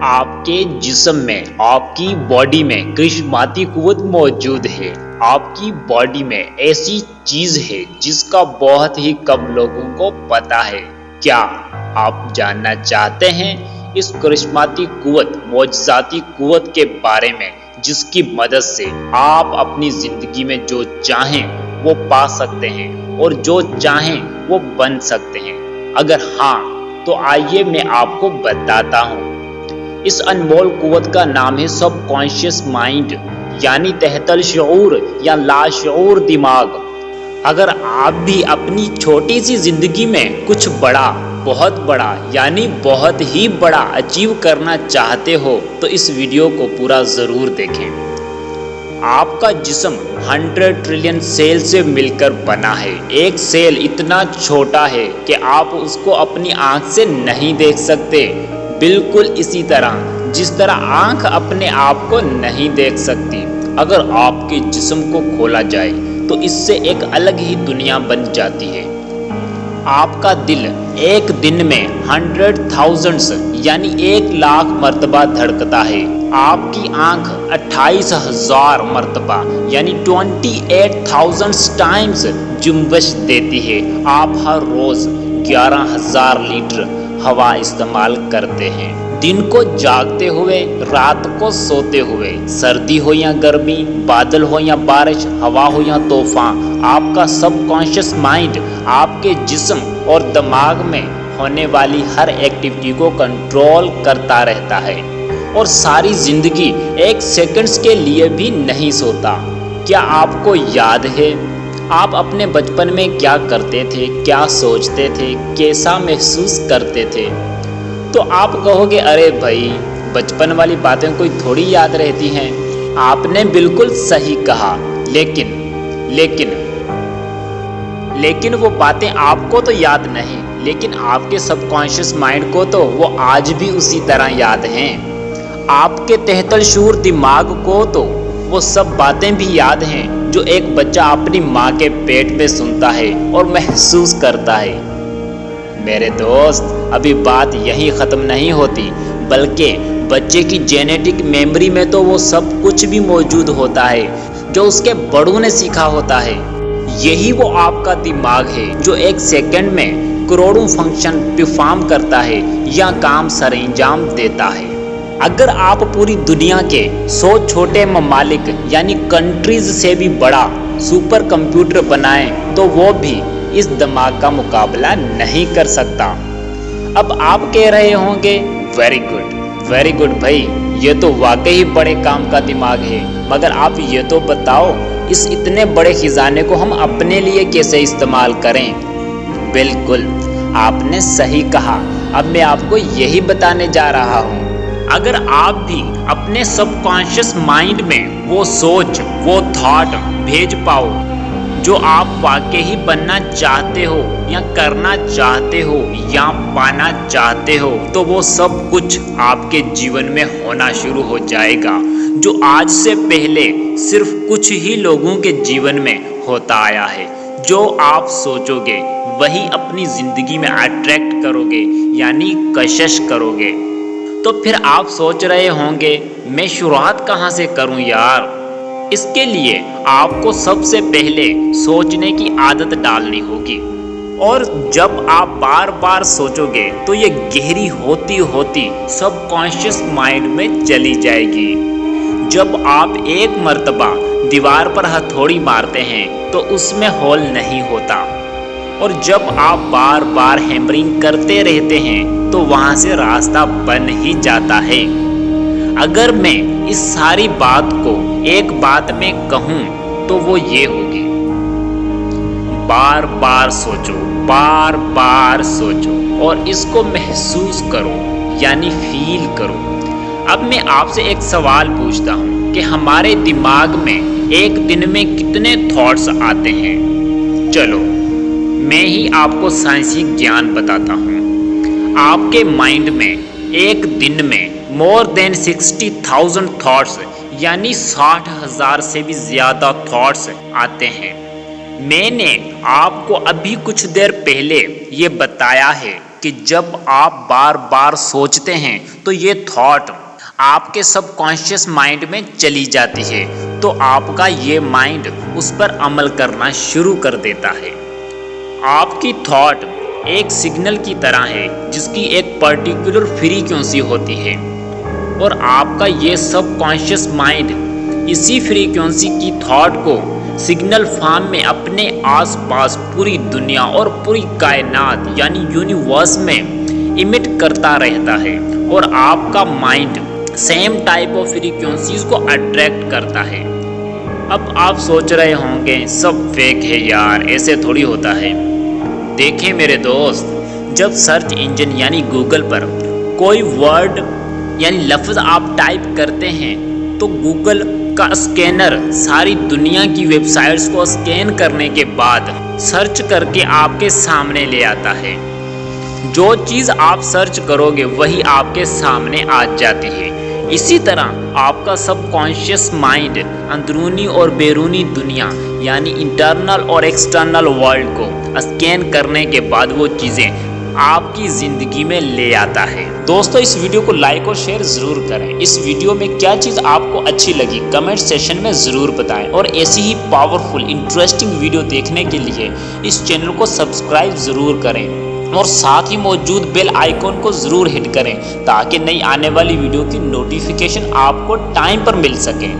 آپ کے جسم میں، آپ کی باڈی میں کرشماتی قوت موجود ہے۔ آپ کی باڈی میں ایسی چیز ہے جس کا بہت ہی کم لوگوں کو پتا ہے۔ کیا آپ جاننا چاہتے ہیں اس کرشماتی قوت، معجزاتی قوت کے بارے میں، جس کی مدد سے آپ اپنی زندگی میں جو چاہیں وہ پا سکتے ہیں اور جو چاہیں وہ بن سکتے ہیں؟ اگر ہاں تو آئیے میں آپ کو بتاتا ہوں۔ اس انمول قوت کا نام ہے سب کانشیس مائنڈ، یعنی تحت الشعور یا لاشعور دماغ۔ اگر آپ بھی اپنی چھوٹی سی زندگی میں کچھ بڑا، بہت بڑا یعنی بہت ہی بڑا اچیو کرنا چاہتے ہو تو اس ویڈیو کو پورا ضرور دیکھیں۔ آپ کا جسم 100 ٹریلین سیل سے مل کر بنا ہے۔ ایک سیل اتنا چھوٹا ہے کہ آپ اس کو اپنی آنکھ سے نہیں دیکھ سکتے، بالکل اسی طرح جس طرح آنکھ اپنے آپ کو نہیں دیکھ سکتی۔ اگر آپ کے جسم کو کھولا جائے تو اس سے ایک الگ ہی دنیا بن جاتی ہے۔ آپ کا دل ایک دن میں 100,000 یعنی 1,00,000 مرتبہ دھڑکتا ہے۔ آپ کی آنکھ 28,000 مرتبہ یعنی 28,000 ٹائمز جنبش دیتی ہے۔ آپ ہر روز 11,000 لیٹر ہوا استعمال کرتے ہیں۔ دن کو جاگتے ہوئے، رات کو سوتے ہوئے، سردی ہو یا گرمی، بادل ہو یا بارش، ہوا ہو یا طوفان، آپ کا سب کانشیس مائنڈ آپ کے جسم اور دماغ میں ہونے والی ہر ایکٹیویٹی کو کنٹرول کرتا رہتا ہے اور ساری زندگی ایک سیکنڈز کے لیے بھی نہیں سوتا۔ کیا آپ کو یاد ہے آپ اپنے بچپن میں کیا کرتے تھے، کیا سوچتے تھے، کیسا محسوس کرتے تھے؟ تو آپ کہو گے ارے بھائی بچپن والی باتیں کوئی تھوڑی یاد رہتی ہیں۔ آپ نے بالکل صحیح کہا، لیکن وہ باتیں آپ کو تو یاد نہیں، لیکن آپ کے سب کانشیس مائنڈ کو تو وہ آج بھی اسی طرح یاد ہیں۔ آپ کے تحت الشعور دماغ کو تو وہ سب باتیں بھی یاد ہیں جو ایک بچہ اپنی ماں کے پیٹ میں سنتا ہے اور محسوس کرتا ہے۔ میرے دوست، ابھی بات یہی ختم نہیں ہوتی، بلکہ بچے کی جینیٹک میموری میں تو وہ سب کچھ بھی موجود ہوتا ہے جو اس کے بڑوں نے سیکھا ہوتا ہے۔ یہی وہ آپ کا دماغ ہے جو ایک سیکنڈ میں کروڑوں فنکشن پرفارم کرتا ہے یا کام سر انجام دیتا ہے۔ اگر آپ پوری دنیا کے 100 چھوٹے ممالک یعنی کنٹریز سے بھی بڑا سپر کمپیوٹر بنائیں تو وہ بھی اس دماغ کا مقابلہ نہیں کر سکتا۔ اب آپ کہہ رہے ہوں گے ویری گڈ بھائی، یہ تو واقعی بڑے کام کا دماغ ہے، مگر آپ یہ تو بتاؤ اس اتنے بڑے خزانے کو ہم اپنے لیے کیسے استعمال کریں؟ بالکل آپ نے صحیح کہا، اب میں آپ کو یہی بتانے جا رہا ہوں۔ اگر آپ بھی اپنے سب کانشیس مائنڈ میں وہ سوچ، وہ تھاٹ بھیج پاؤ جو آپ واقعی بننا چاہتے ہو یا کرنا چاہتے ہو یا پانا چاہتے ہو، تو وہ سب کچھ آپ کے جیون میں ہونا شروع ہو جائے گا جو آج سے پہلے صرف کچھ ہی لوگوں کے جیون میں ہوتا آیا ہے۔ جو آپ سوچو گے وہی اپنی زندگی میں اٹریکٹ کرو گے، یعنی کشش کرو گے۔ تو پھر آپ سوچ رہے ہوں گے میں شروعات کہاں سے کروں یار؟ اس کے لیے آپ کو سب سے پہلے سوچنے کی عادت ڈالنی ہوگی، اور جب آپ بار بار سوچو گے تو یہ گہری ہوتی ہوتی سب کانشیس مائنڈ میں چلی جائے گی۔ جب آپ ایک مرتبہ دیوار پر ہتھوڑی مارتے ہیں تو اس میں ہول نہیں ہوتا، اور جب آپ بار بار ہیمرنگ کرتے رہتے ہیں تو وہاں سے راستہ بن ہی جاتا ہے۔ اگر میں اس ساری بات کو ایک بات میں کہوں تو وہ یہ ہوگی، بار بار سوچو اور اس کو محسوس کرو، یعنی فیل کرو۔ اب میں آپ سے ایک سوال پوچھتا ہوں کہ ہمارے دماغ میں ایک دن میں کتنے تھاٹس آتے ہیں؟ چلو میں ہی آپ کو سائنسی گیان بتاتا ہوں۔ آپ کے مائنڈ میں ایک دن میں مور دین 60,000 تھاٹس یعنی 60,000 سے بھی زیادہ تھاٹس آتے ہیں۔ میں نے آپ کو ابھی کچھ دیر پہلے یہ بتایا ہے کہ جب آپ بار بار سوچتے ہیں تو یہ تھاٹ آپ کے سب کانشیس مائنڈ میں چلی جاتی ہے، تو آپ کا یہ مائنڈ اس پر عمل کرنا شروع کر دیتا ہے۔ آپ کی تھاٹ ایک سگنل کی طرح ہے جس کی ایک پرٹیکولر فریکوینسی ہوتی ہے، اور آپ کا یہ سب کانشیس مائنڈ اسی فریکوینسی کی تھاٹ کو سگنل فارم میں اپنے آس پاس پوری دنیا اور پوری کائنات یعنی یونیورس میں ایمٹ کرتا رہتا ہے، اور آپ کا mind same type of frequencies کو اٹریکٹ کرتا ہے۔ اب آپ سوچ رہے ہوں گے سب فیک ہے یار، ایسے تھوڑی ہوتا ہے۔ دیکھیں میرے دوست، جب سرچ انجن یعنی گوگل پر کوئی ورڈ یعنی لفظ آپ ٹائپ کرتے ہیں تو گوگل کا اسکینر ساری دنیا کی ویب سائٹس کو اسکین کرنے کے بعد سرچ کر کے آپ کے سامنے لے آتا ہے۔ جو چیز آپ سرچ کرو گے وہی آپ کے سامنے آ جاتی ہے۔ اسی طرح آپ کا سب کانشیس مائنڈ اندرونی اور بیرونی دنیا یعنی انٹرنل اور ایکسٹرنل ورلڈ کو اسکین کرنے کے بعد وہ چیزیں آپ کی زندگی میں لے آتا ہے۔ دوستو، اس ویڈیو کو لائک اور شیئر ضرور کریں۔ اس ویڈیو میں کیا چیز آپ کو اچھی لگی کمنٹ سیکشن میں ضرور بتائیں، اور ایسی ہی پاورفل انٹرسٹنگ ویڈیو دیکھنے کے لیے اس چینل کو سبسکرائب ضرور کریں، اور ساتھ ہی موجود بیل آئیکن کو ضرور ہٹ کریں تاکہ نئی آنے والی ویڈیو کی نوٹیفیکیشن آپ کو ٹائم پر مل سکے۔